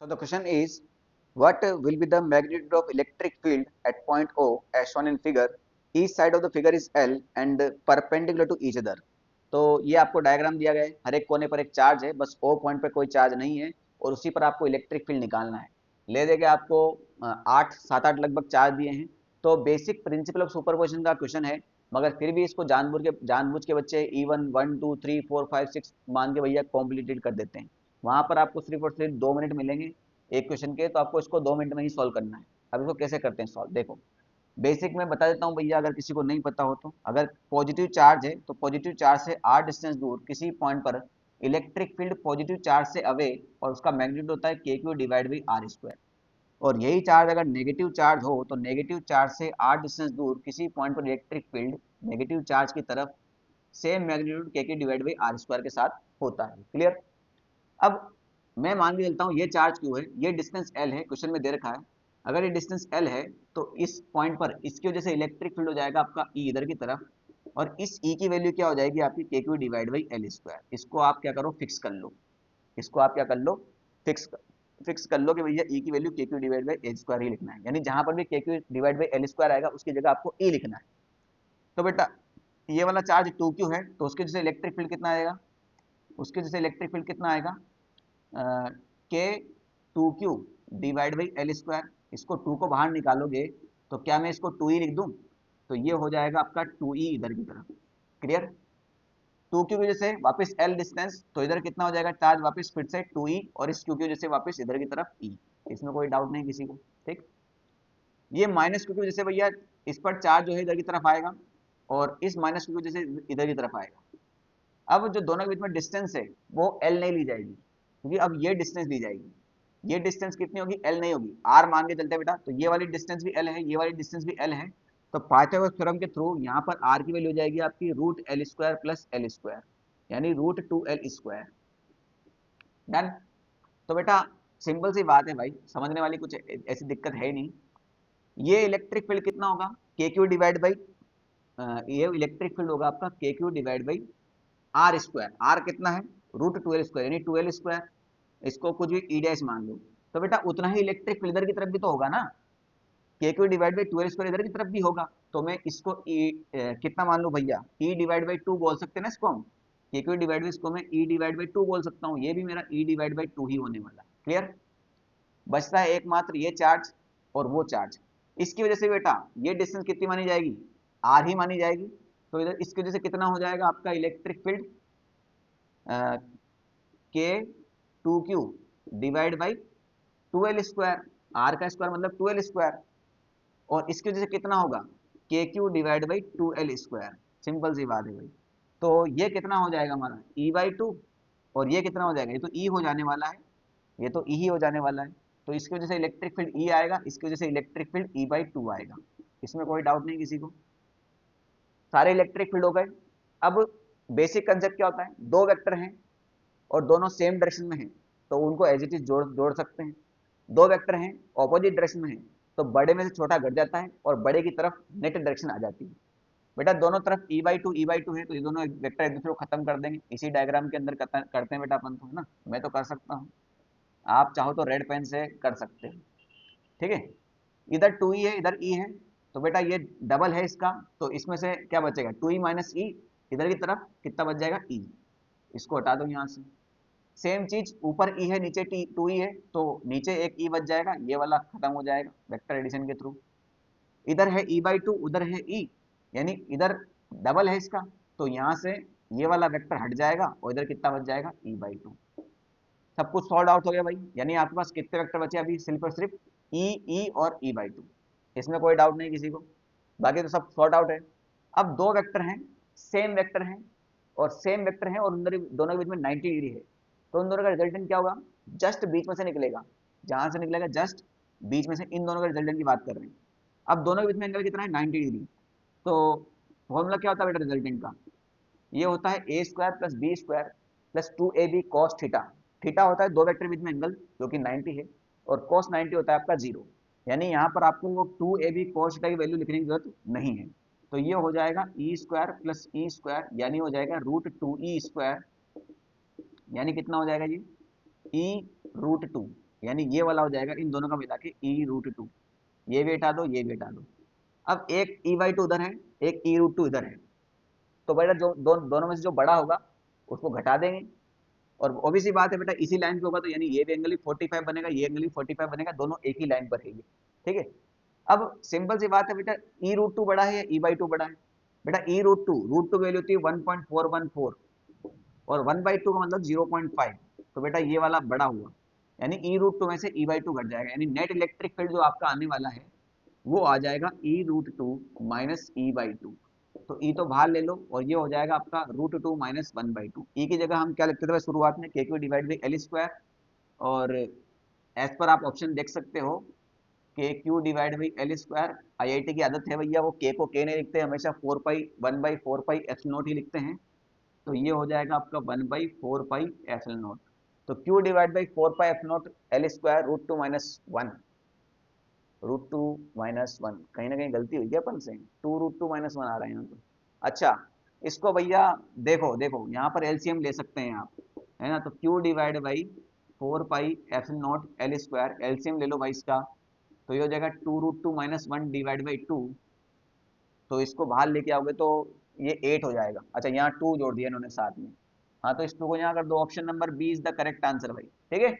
So the question is, what will be the magnitude of electric field at point O as shown in figure? Each side of the figure is L and perpendicular to each other. तो ये आपको diagram दिया गया है, हर एक कोने पर एक चार्ज है, बस O पॉइंट पे कोई चार्ज नहीं है और उसी पर आपको इलेक्ट्रिक फील्ड निकालना है। ले देके आपको 8 7 8 लगभग चार्ज दिए हैं। तो बेसिक प्रिंसिपल ऑफ सुपरपोजिशन का क्वेश्चन है, मगर फिर भी इसको जानबूझ के बच्चे इवन 1 2 3 4 5 6 मान के भैया कॉम्प्लीटेड कर देते हैं। वहां पर आपको सिर्फ और सिर्फ 2 मिनट मिलेंगे एक क्वेश्चन के, तो आपको इसको 2 मिनट में ही सॉल्व करना है। अब इसको कैसे करते हैं सॉल्व, देखो बेसिक में बता देता हूँ भैया, अगर किसी को नहीं पता हो तो। अगर पॉजिटिव चार्ज है तो पॉजिटिव चार्ज से आर डिस्टेंस दूर किसी पॉइंट पर इलेक्ट्रिक फील्ड पॉजिटिव चार्ज से अवे और उसका मैग्नीट्यूड होता है k q divide by r square. और यही चार्ज अगर नेगेटिव चार्ज हो तो नेगेटिव चार्ज से आर डिस्टेंस दूर किसी पॉइंट पर इलेक्ट्रिक फील्ड नेगेटिव चार्ज की तरफ सेम मैग्नीट्यूड के q divide by r square के साथ होता है। क्लियर। अब मैं मान के चलता हूँ ये चार्ज क्यों है, ये डिस्टेंस एल है, क्वेश्चन में दे रखा है। अगर ये डिस्टेंस एल है तो इस पॉइंट पर इसकी वजह से इलेक्ट्रिक फील्ड हो जाएगा आपका ई इधर की तरफ, और इस ई की वैल्यू क्या हो जाएगी आपकी के q divide by L square. इसको आप क्या करो, फिक्स कर लो। इसको आप क्या कर लो, फिक्स फिक्स कर लो कि भैया ई की value k q divide by L square ही लिखना है, यानी जहां पर भी k q divide by L square आएगा उसकी जगह आपको ई लिखना है। तो बेटा ये वाला चार्ज टू क्यू है तो उसके जैसे इलेक्ट्रिक फील्ड कितना आएगा, उसके जैसे इलेक्ट्रिक फील्ड कितना आएगा k two q divide by L square. इसको टू को बाहर निकालोगे तो क्या मैं इसको टू ई लिख दूं, तो ये हो जाएगा आपका टू ई इधर की तरफ। क्लियर। टू क्यू की वजह से वापस एल डिस्टेंस, तो इधर कितना हो जाएगा चार्ज वापस फिर से टू ई, और इस क्यू की वजह से वापस इधर की तरफ ई। इसमें कोई डाउट नहीं किसी को, ठीक। ये माइनस क्यू की वजह से भैया इस पर चार्ज जो है इधर की तरफ आएगा और इस माइनस क्यू की वजह से इधर की तरफ आएगा। अब जो दोनों के बीच में डिस्टेंस है वो एल नहीं ली जाएगी, क्योंकि अब ये डिस्टेंस ली जाएगी। ये डिस्टेंस कितनी होगी, एल नहीं होगी, आर मान के चलते बेटा। तो ये वाली डिस्टेंस भी एल है, ये वाली डिस्टेंस भी एल है। तो पाइथागोरस थ्योरम के थ्रू यहाँ पर आर की वैल्यू हो जाएगी आपकी root L square plus L square, यानी root two L square. Done. तो बेटा सिंपल सी बात है भाई, समझने वाली कुछ ऐसी दिक्कत है ही नहीं। ये इलेक्ट्रिक फील्ड कितना होगा, के क्यू डिवाइड बाई, ये इलेक्ट्रिक फील्ड होगा आपका k q divide by r square. R कितना है, रूट ट्वेल्व स्क्वायर, यानी ट्वेल्व स्क्वायर। इसको कुछ भी ई डैश मान लो, तो बेटा उतना ही इलेक्ट्रिक फील्ड इधर की तरफ भी तो होगा ना, के q divide by twelve square इधर की तरफ भी होगा। तो मैं इसको कितना मान लूं भैया, ई डिवाइड बाई टू बोल सकते हैं ना इसको हम। के क्यू डिवाइड बाई इसको मैं ई डिवाइड बाई टू बोल सकता हूँ, ये भी मेरा ई डिवाइड बाई टू ही होने वाला है। क्लियर। बचता है एकमात्र ये चार्ज और वो चार्ज। इसकी वजह से बेटा ये डिस्टेंस कितनी मानी जाएगी, आर ही मानी जाएगी। तो इधर इसकी वजह से कितना हो जाएगा आपका electric field, k two q divide by two L square. R का स्क्वायर मतलब टूएल स्क्वायर, और इसकी वजह से कितना होगा, k q divide by two L square. Simple सी बात है भाई। तो ये कितना हो जाएगा हमारा ई बाई टू, और ये कितना हो जाएगा, ये तो ई हो जाने वाला है, ये तो ई ही हो जाने वाला है। तो इसकी वजह से इलेक्ट्रिक फील्ड ई आएगा, इसकी वजह से electric field E by two आएगा। इसमें कोई डाउट नहीं किसी को। सारे इलेक्ट्रिक फील्ड हो गए। अब बेसिक कंसेप्ट क्या होता है, दो वेक्टर हैं और दोनों सेम डायरेक्शन में हैं तो उनको एज इट इज जोड़ जोड़ सकते हैं। दो वेक्टर हैं ऑपोजिट डायरेक्शन में हैं तो बड़े में से छोटा घट जाता है और बड़े की तरफ नेट डायरेक्शन आ जाती है। बेटा दोनों तरफ ई बाई टू है तो ये दोनों वेक्टर एक दूसरे को खत्म कर देंगे। इसी डायग्राम के अंदर करते हैं बेटा अपन तो, है ना। मैं तो कर सकता हूँ, आप चाहो तो रेड पेन से कर सकते हो, ठीक है। इधर टू ई है इधर ई है, तो बेटा ये डबल है इसका, तो इसमें से क्या बचेगा, टू ई माइनस ई। इधर की तरफ कितना बच जाएगा, ई। इसको हटा दो यहाँ से। सेम चीज ऊपर ई है नीचे टी टू ई है, तो नीचे एक ई बच जाएगा, ये वाला खत्म हो जाएगा वेक्टर एडिशन के थ्रू। इधर है ई बाई टू उधर है ई, यानी इधर डबल है इसका, तो यहाँ से ये वाला वेक्टर हट जाएगा और इधर कितना बच जाएगा, ई बाई टू। सब कुछ सॉल्व आउट हो गया भाई, यानी आपके पास कितने वेक्टर बचे अभी, सिर्फ और सिर्फ ई ई और ई बाई टू। इसमें कोई डाउट नहीं किसी को, बाकी तो सब सॉर्ट आउट है। अब दो वेक्टर हैं, सेम वेक्टर हैं और सेम वेक्टर हैं और दोनों के बीच में 90 डिग्री है, तो उन दोनों का रिजल्टेंट क्या होगा, जस्ट बीच में से निकलेगा। जहां से निकलेगा जस्ट बीच में से, इन दोनों का रिजल्टेंट की बात कर रहे हैं। अब दोनों के बीच में एंगल कितना है, 90 डिग्री। तो फॉर्मूला क्या होता है बेटा रिजल्टेंट का, ये होता है a square plus b square plus two a b cos theta. Theta होता है दो वेक्टर के बीच में एंगल जो कि 90 है, और कॉस 90 होता है आपका जीरो। यानी यहाँ पर आपको वो two a b cos theta की वैल्यू लिखने की जरूरत नहीं है। तो ये हो जाएगा e square plus e square, यानी हो जाएगा रूट टू ई स्क्वायर, यानी कितना हो जाएगा ये ई रूट टू। यानी ये वाला हो जाएगा इन दोनों का मिला के e√2। ये भी हटा दो, ये भी हटा दो। अब एक e/2 उधर है, एक e√2 इधर है, तो बेटा जो दोनों में से जो बड़ा होगा उसको घटा देंगे। और ऑब्वियस सी बात है बेटा, इसी लाइन पे होगा तो यानी ये भी एंगल भी 45 बनेगा, ये एंगल भी 45 बनेगा, दोनों एक ही लाइन पर है ये। ठीक है। अब सिंपल सी बात है बेटा, e√2 बड़ा है या e/2 बड़ा है? बेटा e√2 की वैल्यू होती है 1.414 और 1/2 का मतलब 0.5, तो बेटा ये वाला बड़ा हुआ, यानी e√2 में से e/2 घट जाएगा, यानी नेट इलेक्ट्रिक फील्ड जो आपका आने वाला है वो आ जाएगा e√2 माइनस e/2। तो e तो बाहर ले लो और ये हो जाएगा आपका √2 माइनस 1/2। e की जगह हम क्या लिखते थे शुरुआत में, के q divide by L square, और एज पर आप ऑप्शन देख सकते हो के q divide by L square. IIT की आदत है भैया, वो के को के नहीं लिखते, हमेशा 1/4 पाई ही लिखते हैं। तो ये हो जाएगा आपका 1/4 पाई एप्सिलॉन नॉट। तो Q divide by 4 pi epsilon naught L square √2 - 1 कहीं ना कहीं गलती हुई क्या अपन से, 2√2 - 1 आ रहा है यहाँ पे। अच्छा, इसको भैया देखो देखो यहाँ पर एलसीएम ले सकते हैं आप, है ना। तो Q divide by 4 pi epsilon naught L square, LCM ले लो भाई इसका, तो ये हो जाएगा 2√2 - 1 डिवाइड बाई 2। तो इसको बाहर लेके आओगे तो ये 8 हो जाएगा। अच्छा, यहाँ 2 जोड़ दिया इन्होंने साथ में। हाँ, तो इस 2 को यहाँ कर दो, option number b is the correct answer भाई। ठीक है।